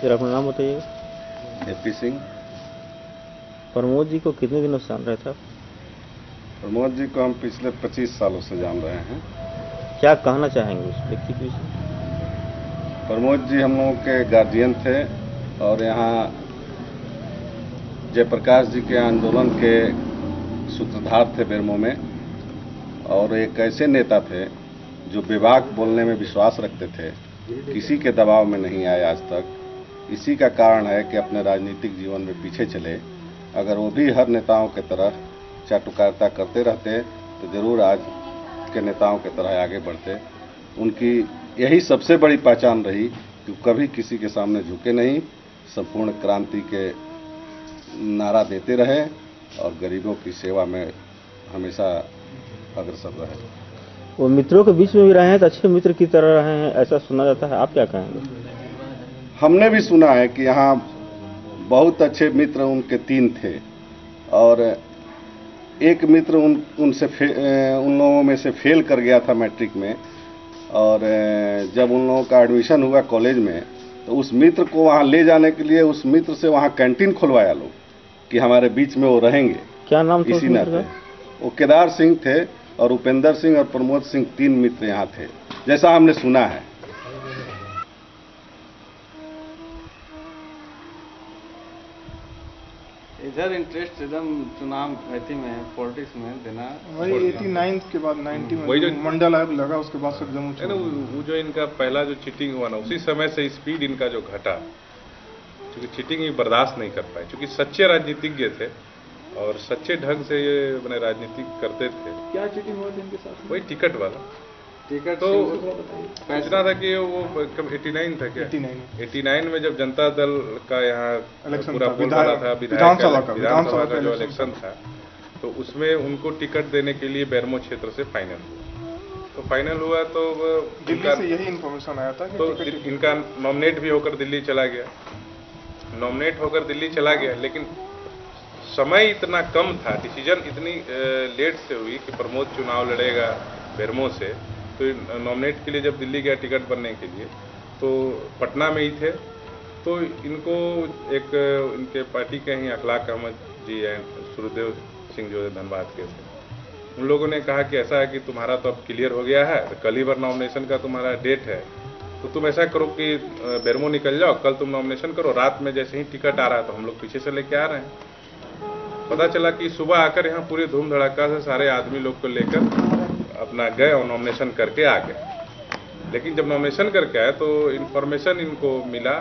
फिर अपना नाम बताइए। एपी सिंह। प्रमोद जी को कितने दिनों से जान रहे थे आप? प्रमोद जी को हम पिछले 25 सालों से जान रहे हैं। क्या कहना चाहेंगे उस व्यक्ति के विषय? प्रमोद जी हम लोगों के गार्जियन थे और यहाँ जयप्रकाश जी के आंदोलन के सूत्रधार थे बेरमो में, और एक ऐसे नेता थे जो बेबाक बोलने में विश्वास रखते थे, किसी के दबाव में नहीं आए आज तक। इसी का कारण है कि अपने राजनीतिक जीवन में पीछे चले। अगर वो भी हर नेताओं की तरह चाटुकारिता करते रहते तो जरूर आज के नेताओं की तरह आगे बढ़ते। उनकी यही सबसे बड़ी पहचान रही कि कभी किसी के सामने झुके नहीं, संपूर्ण क्रांति के नारा देते रहे और गरीबों की सेवा में हमेशा अग्रसर रहे। वो मित्रों के बीच में भी रहे हैं तो अच्छे मित्र की तरह रहे हैं, ऐसा सुना जाता है, आप क्या कहेंगे? हमने भी सुना है कि यहाँ बहुत अच्छे मित्र उनके 3 थे और एक मित्र उन लोगों में से फेल कर गया था मैट्रिक में, और जब उन लोगों का एडमिशन हुआ कॉलेज में तो उस मित्र को वहाँ ले जाने के लिए उस मित्र से वहाँ कैंटीन खुलवाया लोग कि हमारे बीच में वो रहेंगे। क्या नाम था इसी नाते वो केदार सिंह थे और उपेंद्र सिंह और प्रमोद सिंह 3 मित्र यहाँ थे, जैसा हमने सुना है। इधर इंटरेस्ट एकदम चुनाव अथी में पॉलिटिक्स में देना वही 89 के बाद 90 में जो मंडल आयोग लगा उसके बाद से एकदम वो जो इनका पहला जो चीटिंग हुआ ना, उसी समय से स्पीड इनका जो घटा, क्योंकि चीटिंग ही बर्दाश्त नहीं कर पाए, क्योंकि सच्चे राजनीतिज्ञ थे और सच्चे ढंग से ये मैंने राजनीति करते थे। क्या चीटिंग हुआ था इनके साथ? वही टिकट वाला। टिकट तो सोचना था कि वो कब 89 था क्या? 89 में जब जनता दल का यहाँ पूरा बोल रहा था विधानसभा का जो इलेक्शन था, तो उसमें उनको टिकट देने के लिए बेरमो क्षेत्र से फाइनल हुआ। तो फाइनल हुआ तो दिल्ली से यही इन्फॉर्मेशन आया था कि तो इनका नॉमिनेट भी होकर दिल्ली चला गया। नॉमिनेट होकर दिल्ली चला गया, लेकिन समय इतना कम था, डिसीजन इतनी लेट से हुई कि प्रमोद चुनाव लड़ेगा बेरमो से। तो नॉमिनेट के लिए जब दिल्ली गया टिकट बनने के लिए, तो पटना में ही थे। तो इनको एक इनके पार्टी के ही अखलाक अहमद जी एंड सुरदेव सिंह जो धनबाद के थे, उन लोगों ने कहा कि ऐसा है कि तुम्हारा तो अब क्लियर हो गया है, तो कल ही भर नॉमिनेशन का तुम्हारा डेट है, तो तुम ऐसा करो कि बेरमो निकल जाओ, कल तुम नॉमिनेशन करो, रात में जैसे ही टिकट आ रहा है तो हम लोग पीछे से लेके आ रहे हैं। पता चला कि सुबह आकर यहाँ पूरे धूम धड़ाका से सारे आदमी लोग को लेकर अपना गए और नॉमिनेशन करके आ गए। लेकिन जब नॉमिनेशन करके आए तो इन्फॉर्मेशन इनको मिला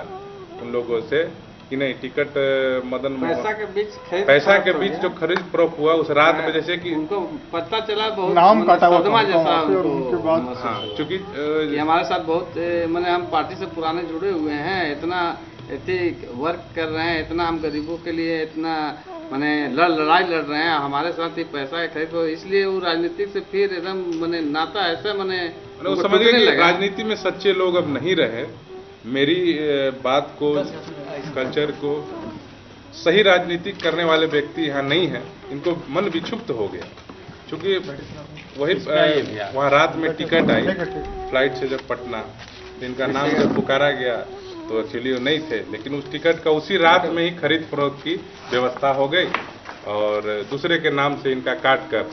उन लोगों से कि नहीं, टिकट मदन पैसा के बीच जो खरीद फरोख्त हुआ उस रात में, जैसे कि उनको पता चला बहुत नाम काटा हुआ सदमा जैसा उनके बाद। हाँ, चूंकि हमारे साथ बहुत मैंने हम पार्टी से पुराने जुड़े हुए हैं, इतना वर्क कर रहे हैं, इतना हम गरीबों के लिए इतना मैंने लड़ाई लड़ रहे हैं, हमारे साथ ही पैसा खरीद, तो इसलिए वो राजनीति से फिर एकदम मैंने नाता ऐसा मैंने समझ गए कि राजनीति में सच्चे लोग अब नहीं रहे। मेरी बात को, कल्चर को, सही राजनीति करने वाले व्यक्ति यहाँ नहीं है, इनको मन विक्षुब्ध हो गया। क्योंकि वही वहाँ रात में टिकट आई फ्लाइट से जब पटना, इनका नाम जब पुकारा गया तो एक्चुअली वो नहीं थे, लेकिन उस टिकट का उसी रात में ही खरीद फरोख्त की व्यवस्था हो गई और दूसरे के नाम से इनका काट कर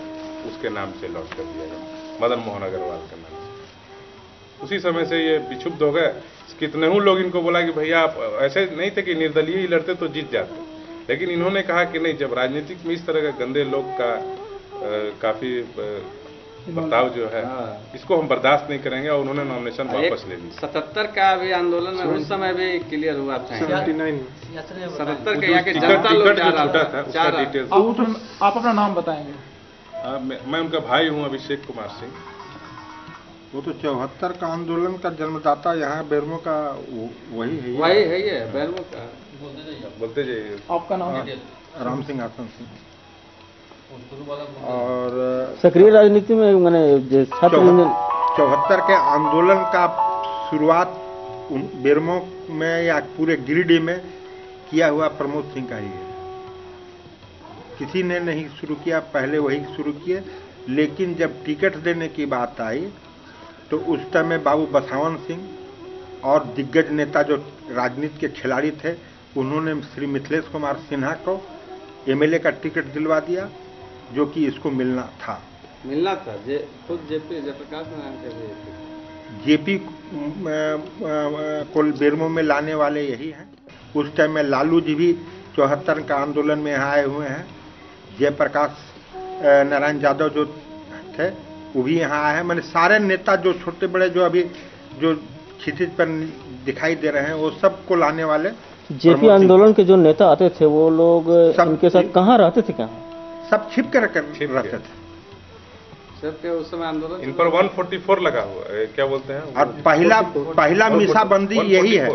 उसके नाम से लॉन्च कर दिया गया, मदन मोहन अग्रवाल के नाम से। उसी समय से ये विक्षुब्ध हो गए। कितने ही लोग इनको बोला कि भैया आप ऐसे नहीं थे कि निर्दलीय ही लड़ते तो जीत जाते, लेकिन इन्होंने कहा कि नहीं, जब राजनीतिक में इस तरह का गंदे लोग का काफी बर्ताव जो है, इसको हम बर्दाश्त नहीं करेंगे, और उन्होंने नॉमिनेशन वापस ले ली। 77 का भी आंदोलन में उस समय भी क्लियर हुआ था। 77 का यहाँ के जनता लोग जो छूटा था उसका डिटेल्स आप अपना नाम बताएंगे? मैं उनका भाई हूँ अभिषेक कुमार सिंह। वो तो 74 का आंदोलन का जन्मदाता यहाँ बेरमो का वही है ये बेरमो का। बोलते जाइए। आपका नाम? राम सिंह आसन सिंह। और सक्रिय राजनीति में मैंने 74 के आंदोलन का शुरुआत बेरमो में या पूरे गिरिडीह में किया हुआ प्रमोद सिंह का ही है। किसी ने नहीं शुरू किया, पहले वही शुरू किए। लेकिन जब टिकट देने की बात आई तो उस समय बाबू बसावन सिंह और दिग्गज नेता जो राजनीति के खिलाड़ी थे, उन्होंने श्री मिथिलेश कुमार सिन्हा को एमएलए का टिकट दिलवा दिया, जो कि इसको मिलना था। खुद जेपी जयप्रकाश नारायण कह रहे थे। जेपी को बेरमो में लाने वाले यही हैं। उस टाइम में लालू जी भी 74 का आंदोलन में यहाँ आए हुए हैं। जयप्रकाश नारायण यादव जो थे वो भी यहाँ आए हैं। मैंने सारे नेता जो छोटे बड़े जो अभी जो क्षितिज पर दिखाई दे रहे हैं वो सबको लाने वाले। जेपी आंदोलन के जो नेता आते थे वो लोग इनके साथ कहाँ रहते थे? क्या सब छिप कर रहते थे। सबके उस समय आंदोलन इन पर 144 लगा हुआ है, क्या बोलते हैं? और पहला मीसाबंदी यही है।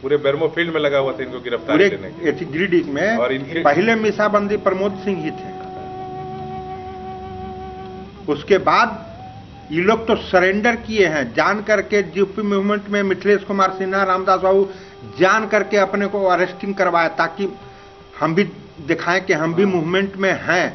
पूरे बेरमो फील्ड में लगा हुआ था इनको गिरफ्तार करने के लिए। गिरिडीह में और इनके पहले मीसाबंदी प्रमोद सिंह ही थे। उसके बाद ये लोग तो सरेंडर किए हैं जान करके। यूपी मूवमेंट में मिथिलेश कुमार सिन्हा, रामदास बाबू जान करके अपने को अरेस्टिंग करवाया ताकि हम भी दिखाएं कि हम भी मूवमेंट में हैं।